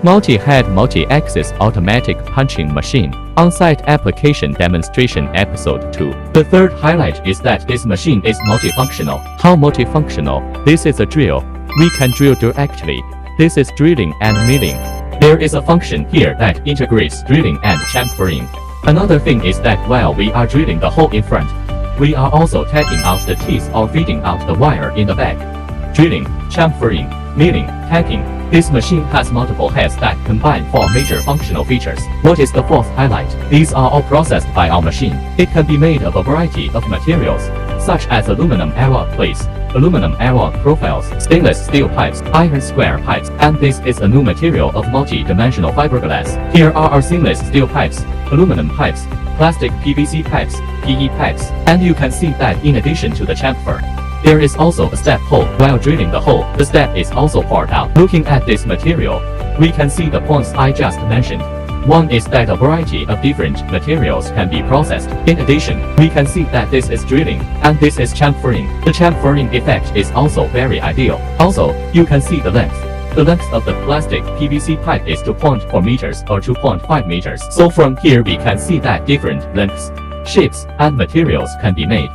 Multi-head multi-axis automatic punching machine. On-site application demonstration episode 2. The third highlight is that this machine is multifunctional. How multifunctional? This is a drill. We can drill directly. This is drilling and milling. There is a function here that integrates drilling and chamfering. Another thing is that while we are drilling the hole in front, we are also taking out the teeth or feeding out the wire in the back. Drilling, chamfering, milling, tacking. This machine has multiple heads that combine 4 major functional features. What is the fourth highlight? These are all processed by our machine. It can be made of a variety of materials, such as aluminum alloy plates, aluminum alloy profiles, stainless steel pipes, iron square pipes, and this is a new material of multi-dimensional fiberglass. Here are our seamless steel pipes, aluminum pipes, plastic PVC pipes, PE pipes, and you can see that in addition to the chamfer, there is also a step hole. While drilling the hole, the step is also poured out. Looking at this material, we can see the points I just mentioned. One is that a variety of different materials can be processed. In addition, we can see that this is drilling, and this is chamfering. The chamfering effect is also very ideal. Also, you can see the length. The length of the plastic PVC pipe is 2.4 meters or 2.5 meters. So from here we can see that different lengths, shapes, and materials can be made.